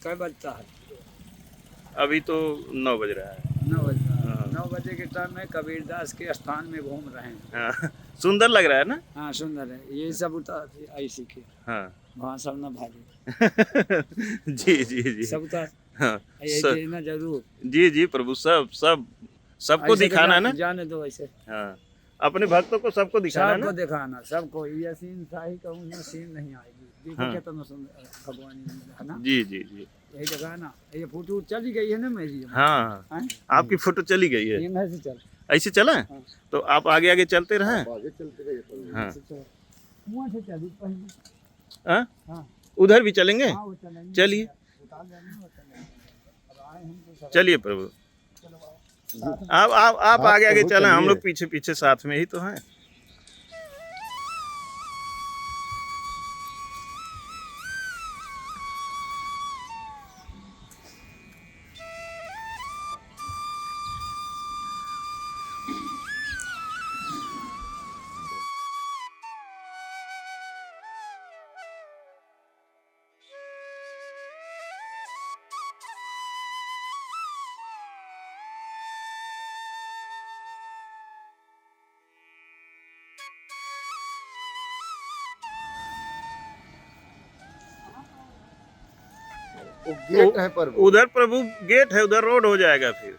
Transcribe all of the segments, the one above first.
कब बजता है? अभी तो 9 बज रहा है। 9 बज रहा है। हाँ। 9 बजे के टाइम में कबीरदास के स्थान में घूम रहे हैं। हाँ, सुंदर लग रहा है ना। हाँ सुंदर है, यही सब उतार ऐसी के हाँ। वहाँ सब ना भागे, जी जी जी। सब उतार हाँ यही देखना जरूर। जी जी प्रभु, सब सब सबको ऐसे दिखाना है ना। जाने दो ऐसे, हाँ, अपने भक्तों को सबको दिखाना है सबको ना। दिखाना, सबको ये सीन शाही कहूँ ना, सीन नहीं आएगी। देखो हाँ। कितना सुंदर भगवान है ना। जी जी जी। यही जगह ना, ये फोटो चली गई है ना मेरी। हाँ, हैं? आपकी फोटो चली गई है। ये मैं से चल ऐसे चला है? हाँ। तो आप आगे आगे चलते रहें। आगे चलते रहिए। हाँ। वहाँ से चली पहले। हाँ? हाँ उधर भी चलेंगे। हाँ वो चलेंगे। चलिए उतार लेंगे वो चलेंगे। अब आए हम तो सब। चलिए प्रभु, चलो आओ। आप आगे आगे चलें, हम लोग पीछे पीछे साथ में ही तो हैं। गेट है पर उधर प्रभु गेट है, उधर रोड हो जाएगा फिर।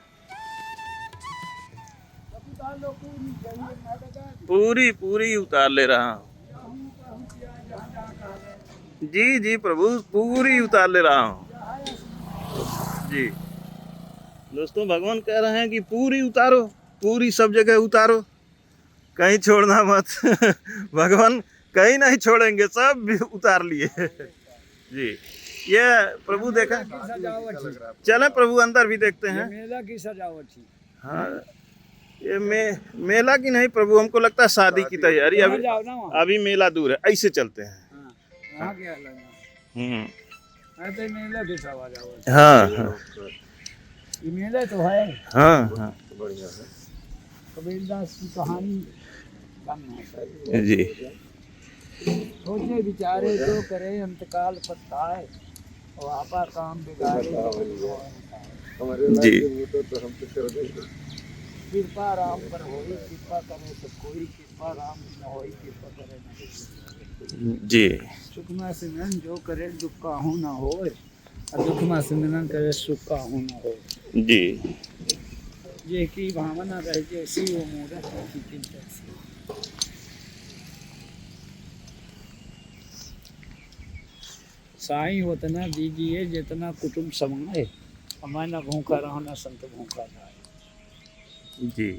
पूरी पूरी उतार ले रहा हूँ। जी जी प्रभु, पूरी उतार ले रहा हूँ। जी दोस्तों, भगवान कह रहे हैं कि पूरी उतारो, पूरी सब जगह उतारो, कहीं छोड़ना मत। भगवान कहीं नहीं छोड़ेंगे, सब भी उतार लिए। जी, ये प्रभु देखा। चले प्रभु अंदर भी देखते हैं। मेला की सजावट थी। हाँ, ये मेला की नहीं प्रभु, हमको लगता है शादी की तैयारी। अभी जाओ ना वहाँ। अभी मेला दूर है, ऐसे चलते हैं। हाँ, वहाँ क्या लगना? हम्म। ऐसे मेला की सजावट। हाँ हाँ ये मेला तो है। हाँ हाँ कबीरदास की कहानी कम है। जी सोचे विचारे जो करे अंतकाल पछताए, और आपा काम बिगाड़े जी। कृपा राम पर होई, कृपा करे तो कोई, कृपा राम की न होई, कृपा करे न कोई। जी सुख में सिमरन जो करे दुख काहू न होए, और दुख में सिमरन करे सुख काहू न होए। जी। ये की भावना रह जैसी वो मूरत की चिंता सी। साईं उतना दीजिए जितना कुटुंब समाए, मैं न भूखा रहा न संत भूखा रहा। जी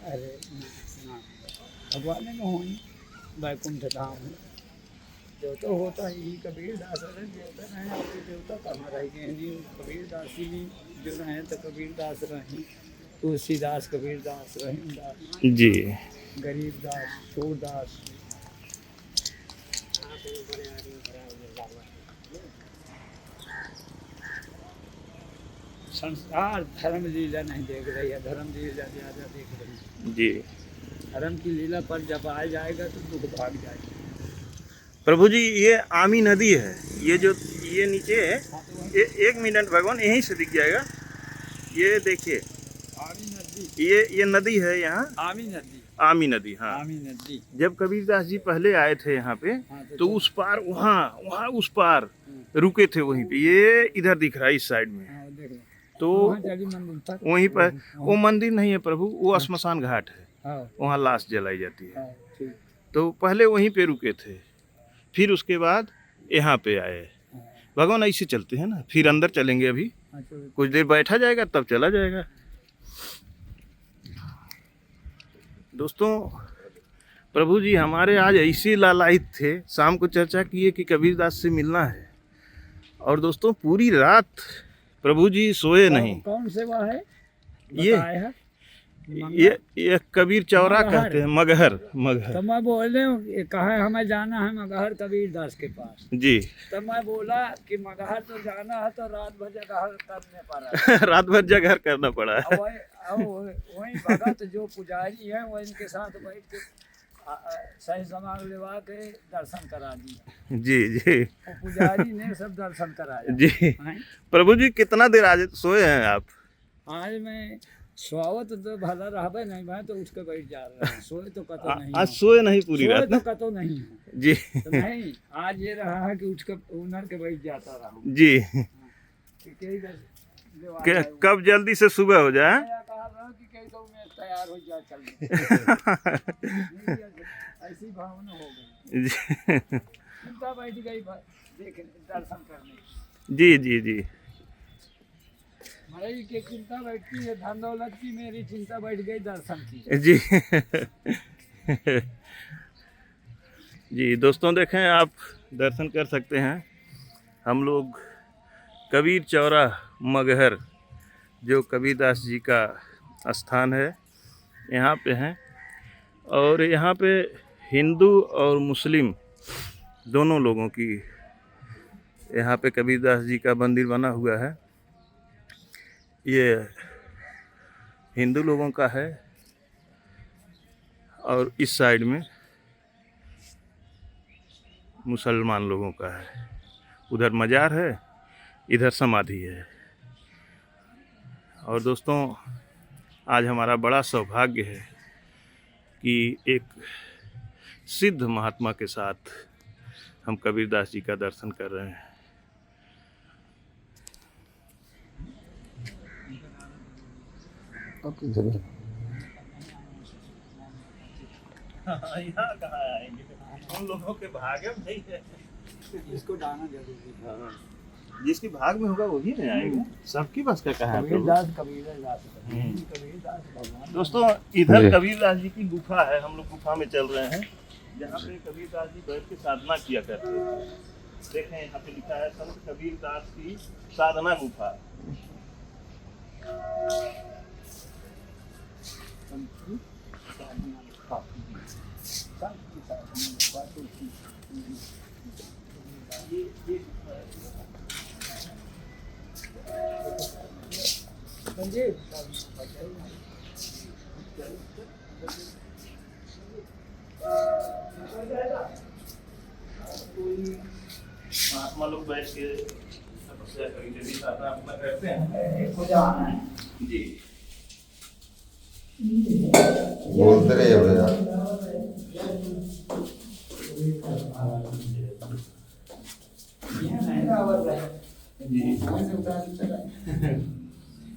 अरे भगवान ने हो वैकुंठ धाम है। जो तो होता ही कबीरदास है, देवता रहे आपके देवता कहाँ रह गए नहीं। कबीरदास ही जो रहे तो कबीरदास रहे, तुलसीदास कबीरदास रहीमदास जी। गरीबदास सूरदास। संसार धर्म लीला नहीं देख रही है, धर्म लीला ज़्यादा देख रही है। जी धर्म की लीला पर जब आ जाएगा तो दुख भाग जाएगा। प्रभु जी, ये आमी नदी है, ये जो ये नीचे है, ये 1 मिनट भगवान यहीं से दिख जाएगा। ये देखिए, आमी नदी, ये नदी है यहाँ, आमी नदी, आमी नदी। हाँ, आमी नदी। जब कबीरदास जी पहले आए थे यहाँ पे, हाँ, तो उस पार वहाँ उस पार रुके थे वहीं पे। ये इधर दिख रहा है इस साइड में। हाँ, देख लो। तो वहाँ चली मंदिर तक। वहीं पर वो मंदिर नहीं है प्रभु, वो श्मशान घाट है, हाँ, वहाँ लाश जलाई जाती है। हाँ, ठीक। तो पहले वहीं पे रुके थे, फिर उसके बाद यहाँ पे आए। हाँ, भगवान ऐसे चलते हैं ना, फिर अंदर चलेंगे। अभी हाँ, चलो। कुछ देर बैठा जाएगा तब चला जाएगा। दोस्तों, प्रभु जी हमारे आज ऐसे लालायित थे, शाम को चर्चा किए कि कबीरदास से मिलना है। और दोस्तों, पूरी रात प्रभु जी सोए नहीं। कौन सेवा है ये बताया है? ये कबीर चौरा मगहर। कहते हैं, मगहर मगहर। तो मैं बोले कहा हमें जाना है मगहर कबीर दास के पास। जी। तो मैं बोला कि मगहर तो जाना है तो रात भर जगहर करने पड़ा। रात भर जगहर करना पड़ा है। वही भगत जो पुजारी है वो इनके साथ बैठ के सही सामान लेवा के दर्शन करा दिया। जी जी वो पुजारी ने सब दर्शन कराया। जी। हैं? प्रभु जी कितना देर आज सोए हैं आप? आज मैं स्वावत तो भला रहबे नहीं, मैं तो उठ के बैठ जा रहा हूँ। सोए तो कतो नहीं आज हूँ। सोए नहीं पूरी सोए रात तो ना? कतो नहीं हूँ। जी तो नहीं, आज ये रहा है कि उठ के उनर के बैठ जाता रहा हूँ। जी। कि कई बस लेवा के जाए। कब जल्दी से सुबह हो जाए? मैं कहा रहा हूँ कि कई तो मैं तैयार हो जा चल। ऐसी भावना हो गई, जी चिंता बैठ गई देख दर्शन करने। जी जी जी मेरी की चिंता बैठती है धन दौलत की, मेरी चिंता बैठ गई दर्शन की। जी जी। दोस्तों देखें, आप दर्शन कर सकते हैं। हम लोग कबीर चौरा मगहर, जो कबीरदास जी का स्थान है, यहाँ पे हैं। और यहाँ पे हिंदू और मुस्लिम दोनों लोगों की यहाँ पे कबीरदास जी का मंदिर बना हुआ है। ये हिंदू लोगों का है और इस साइड में मुसलमान लोगों का है। उधर मजार है, इधर समाधि है। और दोस्तों, आज हमारा बड़ा सौभाग्य है कि एक सिद्ध महात्मा के साथ हम कबीरदास जी का दर्शन कर रहे हैं। यहाँ कहाँ आएंगे, उन लोगों के भाग्य में नहीं है। इसको जाना जरूरी है। जिसकी भाग में होगा वही नहीं आएगा, सबकी बस का कहा है प्रभु। कबीरदास भगवान। दोस्तों, इधर कबीरदास जी की गुफा है। हम लोग गुफा में चल रहे हैं, जहाँ पे कबीरदास जी बैठ के साधना किया करते थे। देखें, यहाँ पे लिखा है संत कबीरदास की साधना गुफा। महात्मा लोग बैठ के तपस्या कभी साधना अपना करते हैं। जी। बोलते रहे हो यार।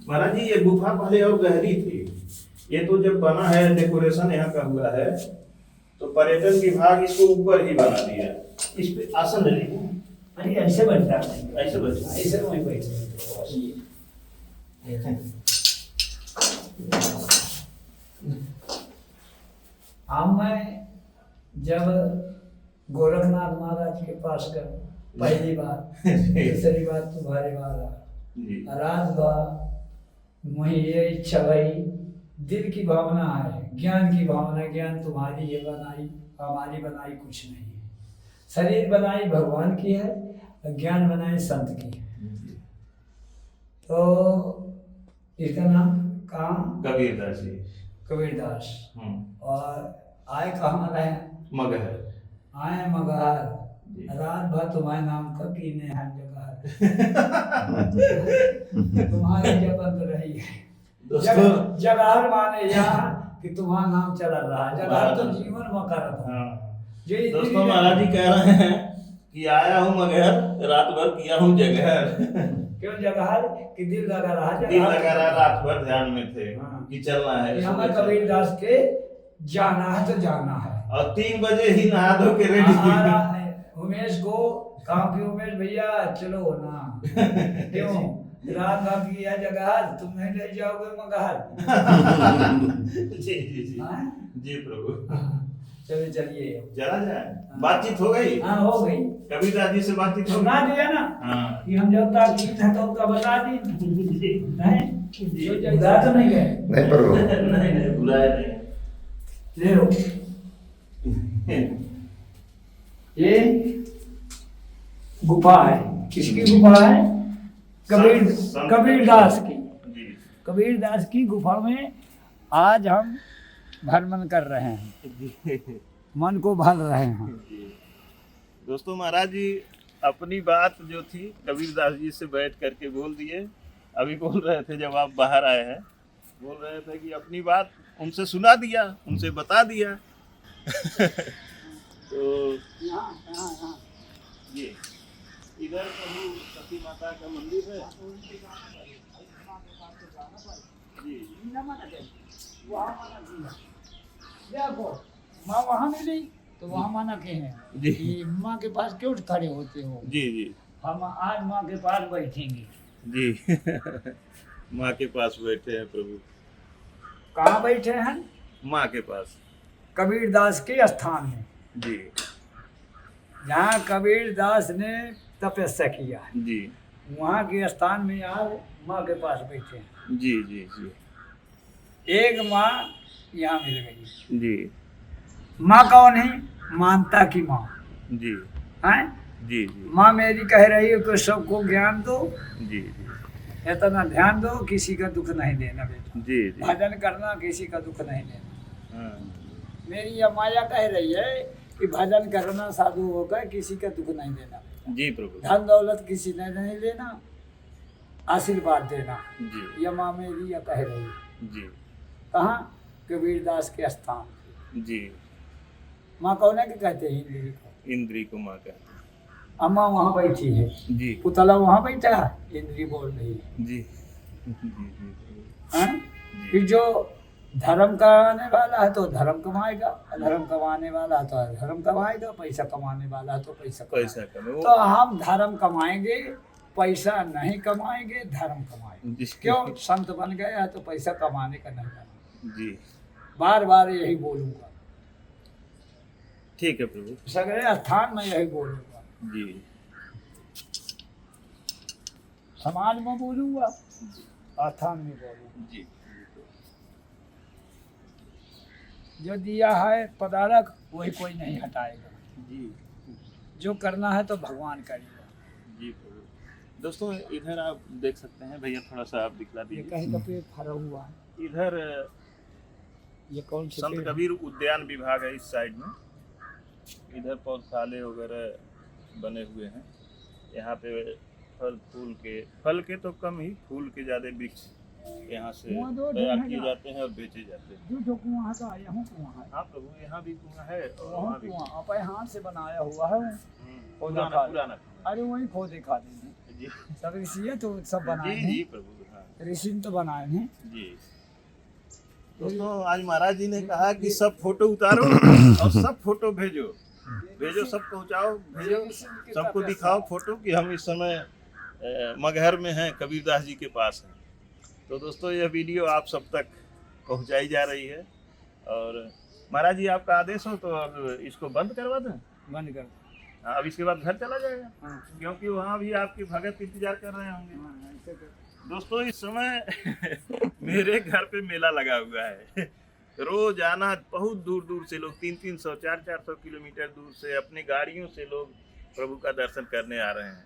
महाराज जी, ये गुफा पहले और गहरी थी। ये तो जब बना है, डेकोरेशन यहाँ का हुआ है, तो पर्यटन विभाग इसको ऊपर ही बना दिया। इस पे आसन है। अरे ऐसे बैठता है, ऐसे बैठता है। ऐसे वहीं बैठे। हम मैं जब गोरखनाथ महाराज के पास गए पहली बार, दूसरी बार तुम्हारे बार रात भर मुझे ये इच्छा भई, दिल की भावना है, ज्ञान की भावना। ज्ञान तुम्हारी ये बनाई, हमारी बनाई कुछ नहीं है। शरीर बनाई भगवान की है, ज्ञान बनाई संत की है। तो इसका नाम कहाँ? कबीरदास जी। कबीरदास। और आए कहाँ रहे? मगहर। आए मगहर। रात भर तुम्हारे नाम का कीने हैं जगह तुम्हारी जगत रही है। जगहर माने यहाँ कि तुम्हारा नाम चला रहा है। जगहर तो जीवन में करत है। दोस्तों, महाराज जी कह रहे हैं कि आया हूँ मगहर, रात भर किया हूँ जगहर। क्यों जगहर? कि दिल लगा रहा। दिल लगा रहा, रात भर ध्यान में थे कि चलना है। हमें कबीरदास के जाना है तो जाना है। और 3 बजे ही नहा धो के रेडी। उमेश को कहा कि उमेश भैया चलो ना। क्यों? रात भर किया जगह, तुम नहीं ले जाओगे मगहर। जी जी जी। जी प्रभु। चलो चलिए। चला जाए, बातचीत हो गई? हाँ हो गई। कबीरदास जी से बातचीत हो सुना गई? दिया ना हाँ कि हम जब तक की था तब का बता दी नहीं जी। बुला तो नहीं गए। नहीं प्रभु नहीं नहीं बुलाया नहीं। ले लो ये गुफा है। किसकी गुफा है? कबीरदास की। जी कबीरदास की गुफा में आज हम भ्रमण कर रहे हैं, जी मन को भर रहे हैं। जी। दोस्तों महाराज जी अपनी बात जो थी कबीरदास जी से बैठ करके बोल दिए। अभी बोल रहे थे जब आप बाहर आए हैं, बोल रहे थे कि अपनी बात उनसे सुना दिया, उनसे बता दिया। तो ये इधर प्रभु सती माता का मंदिर है जी। देखो माँ वहाँ मिली तो वहाँ माना के हैं जी। कि माँ के पास क्यों खड़े होते हो? जी जी हम आज माँ के पास बैठेंगे। जी। माँ के पास बैठे हैं प्रभु। कहाँ बैठे हैं? माँ के पास। कबीरदास के स्थान में, जी जहाँ कबीरदास ने तपस्या किया है, जी वहाँ के स्थान में आज माँ के पास बैठे हैं। जी जी जी एक माँ यहाँ मिल गई। जी माँ कौन है? मानता की माँ जी है। जी जी माँ मेरी कह रही है कि सबको ज्ञान दो, जी जी इतना ध्यान दो, किसी का दुख नहीं देना बेटा, जी जी भजन करना, किसी का दुख नहीं देना। हाँ मेरी यह माया कह रही है कि भजन करना, साधु होकर किसी का दुख नहीं देना बेटा, जी प्रभु धन दौलत किसी ने नहीं लेना, आशीर्वाद देना। जी यह माँ मेरी यह कह रही है। जी कहाँ? कबीरदास के स्थान। जी माँ कौन है कि कहते हैं इंद्री को? इंद्री को माँ कहते अम्मा वहाँ बैठी है, हैं। जी पुतला वहाँ बैठा है, इंद्री बोल रही है। जी जी जी हैं? फिर जो धर्म कमाने वाला है तो धर्म कमाएगा, अधर्म कमाने वाला है तो अधर्म कमाएगा, पैसा कमाने वाला है तो पैसा पैसा कमाएगा। कमे तो हम धर्म कमाएंगे, पैसा नहीं कमाएंगे, धर्म कमाएंगे। जिसके क्यों? संत बन गया है तो पैसा कमाने का नहीं बना। जी बार बार यही बोलूंगा, ठीक है प्रभु। सगरे स्थान में यही बोलूंगा, जी समाज में बोलूंगा, स्थान में बोलूंगा। जी जो दिया है पदार्थ वही कोई नहीं हटाएगा। जी जो करना है तो भगवान करेगा। जी प्रभु। दोस्तों इधर आप देख सकते हैं, भैया थोड़ा सा आप दिखला ये दीजिए। कहीं का पेड़ फरा हुआ है। इधर ये कौन से संत पेड़? कबीर उद्यान विभाग है इस साइड में। इधर पौधशाले वगैरह बने हुए हैं। यहाँ पे फल के तो कम ही, फूल के ज़्यादा वृक्ष यहाँ से कुआं दो तैयार ढूंढेगा। किए जाते हैं और बेचे जाते हैं। जो कुआं का यहाँ कुआं है, हाँ प्रभु, यहाँ भी कुआं है और वहाँ वहाँ भी। कुआं अपने हाथ से बनाया हुआ है। पुराना खा- पुराना अरे वही खोदे खा देंगे जी सब ऋषि तो सब बनाए जी जी हैं, प्रभु। हाँ ऋषि ने तो बनाए हैं। जी। दोस्तों आज महाराज जी ने कहा कि सब फोटो उतारो और सब फोटो भेजो, सब पहुंचाओ, भेजो, सबको दिखाओ फोटो कि हम इस समय मगहर में हैं, कबीरदास जी के पास हैं। तो दोस्तों यह वीडियो आप सब तक पहुंचाई जा रही है। और महाराज जी आपका आदेश हो तो अब इसको बंद करवा दें। बंद कर। हाँ, अब इसके बाद घर चला जाएगा, हाँ, क्योंकि वहाँ भी आपके भगत इंतजार कर रहे होंगे। हाँ, ऐसे कर। दोस्तों इस समय मेरे घर पे मेला लगा हुआ है। रोज आना बहुत दूर दूर से लोग 300-300 400-400 किलोमीटर दूर से अपनी गाड़ियों से लोग प्रभु का दर्शन करने आ रहे हैं।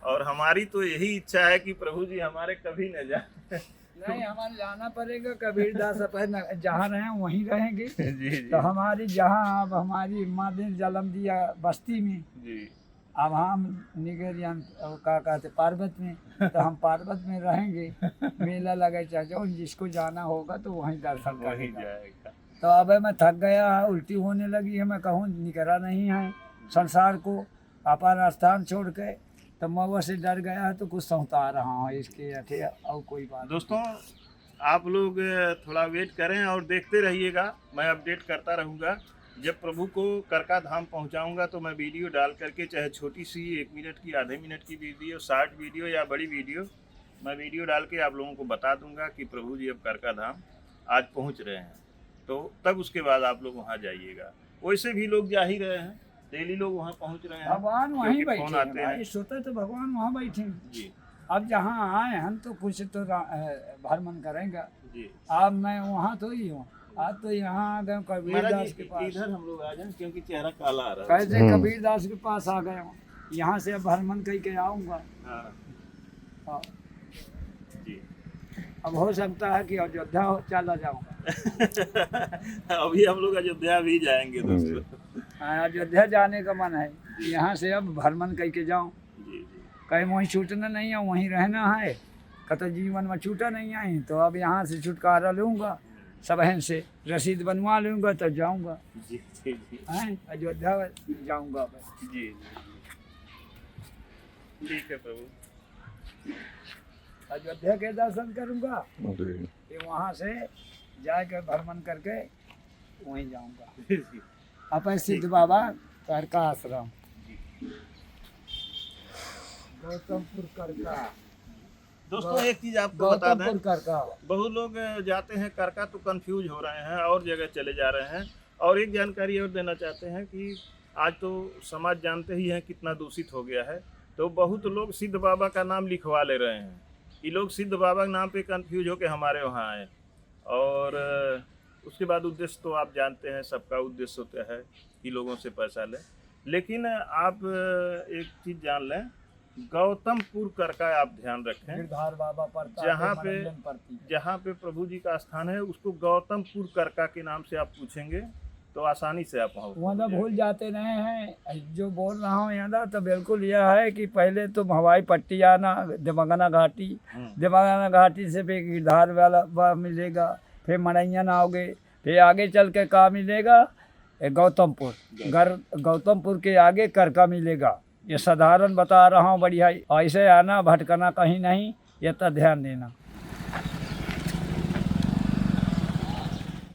और हमारी तो यही इच्छा है कि प्रभु जी हमारे कभी न जाए। नहीं, हमारे जाना पड़ेगा। कबीरदास अपन जहाँ रहे वहीं रहेंगे। जी जी तो हमारी जहाँ अब हमारी माँ ने जन्म दिया बस्ती में, जी अब हम निगरियन का कहते पार्वत में, तो हम पार्वत में रहेंगे। मेला लगे चाहे जो जिसको जाना होगा तो वहीं दर्शन वही करेगा। जाएगा। तो अब मैं थक गया, उल्टी होने लगी है, मैं कहूँ निकला नहीं है संसार को, अपना स्थान छोड़ के। तो मैं वैसे डर गया तो कुछ सहता रहा हूँ इसके अठे और कोई बात। दोस्तों आप लोग थोड़ा वेट करें और देखते रहिएगा, मैं अपडेट करता रहूँगा। जब प्रभु को करका धाम पहुँचाऊँगा तो मैं वीडियो डाल करके, चाहे छोटी सी 1 मिनट की, आधे मिनट की वीडियो, शॉर्ट वीडियो या बड़ी वीडियो, मैं वीडियो डाल के आप लोगों को बता दूंगा कि प्रभु जी अब करका धाम आज पहुँच रहे हैं। तो तब उसके बाद आप लोग वहाँ जाइएगा। वैसे भी लोग जा ही रहे हैं, डेली लोग वहाँ पहुँच रहे हैं। भगवान वहीं क्योंकि बैठे फोन हैं आते हैं। भाई, सोते तो भगवान वहाँ बैठे हैं। जी अब जहाँ आए हम तो कुछ तो भ्रमण करेंगे। जी। अब मैं वहाँ तो ही हूँ, आज तो यहाँ आ गए कबीरदास महाराज के जी, पास। इधर हम लोग आ जाएं क्योंकि चेहरा काला आ रहा है। कैसे कबीरदास के पास आ गए हूँ, यहाँ से अब भ्रमण करके आऊँगा। हाँ हाँ, जी। अब हो सकता है कि अयोध्या चला जाऊँगा। अभी हम लोग अयोध्या भी जाएंगे दोस्तों। अयोध्या जाने का मन है, यहाँ से अब भ्रमण करके जाऊँ। जी जी कहीं वहीं छूटना नहीं है, वहीं रहना है। कतो जीवन में छूटा नहीं है, तो अब यहाँ से छुटकारा लूँगा, सबहन से रसीद बनवा लूँगा तो जाऊँगा। जी जी जी हैं, अयोध्या जाऊँगा अब। जी जी। ठीक है प्रभु। अयोध्या के दर्शन करूँगा, फिर वहाँ से जाकर भ्रमण करके वहीं जाऊँगा। जी जी। अपन सिद्ध बाबा करका आश्रम, गौतमपुर करका, दोस्तों एक चीज आपको बता दें, गौतमपुर करका। बहुत लोग जाते हैं करका तो कंफ्यूज हो रहे हैं और जगह चले जा रहे हैं। और एक जानकारी और देना चाहते हैं कि आज तो समाज जानते ही हैं कितना दूषित हो गया है, तो बहुत लोग सिद्ध बाबा का नाम लिखवा ले रहे हैं। ये लोग सिद्ध बाबा के नाम पे कंफ्यूज होकर हमारे वहाँ आए, और उसके बाद उद्देश्य तो आप जानते हैं, सबका उद्देश्य होता है कि लोगों से पैसा लें। लेकिन आप एक चीज़ जान लें, गौतमपुर करका आप ध्यान रखें, गिरधार बाबा पड़ता है, जहाँ पे मनोरंजन पड़ती है। जहाँ पे प्रभु जी का स्थान है उसको गौतमपुर करका के नाम से आप पूछेंगे तो आसानी से आप वहाँ वहाँ तो पहुँच भूल जाते रहे हैं। जो बोल रहा हूँ यहाँ तो बिल्कुल यह है कि पहले तुम हवाई पट्टी आना, दिमंगना घाटी, जाएंगे। दिमंगना घाटी से फिर गिरधार वाला मिलेगा, फिर मड़ैयन आओगे, फिर आगे चल के कहाँ मिलेगा, गौतमपुर। गौतमपुर के आगे करका मिलेगा। ये साधारण बता रहा हूँ, बढ़िया। ऐसे आना, भटकना कहीं नहीं, ये तो ध्यान देना।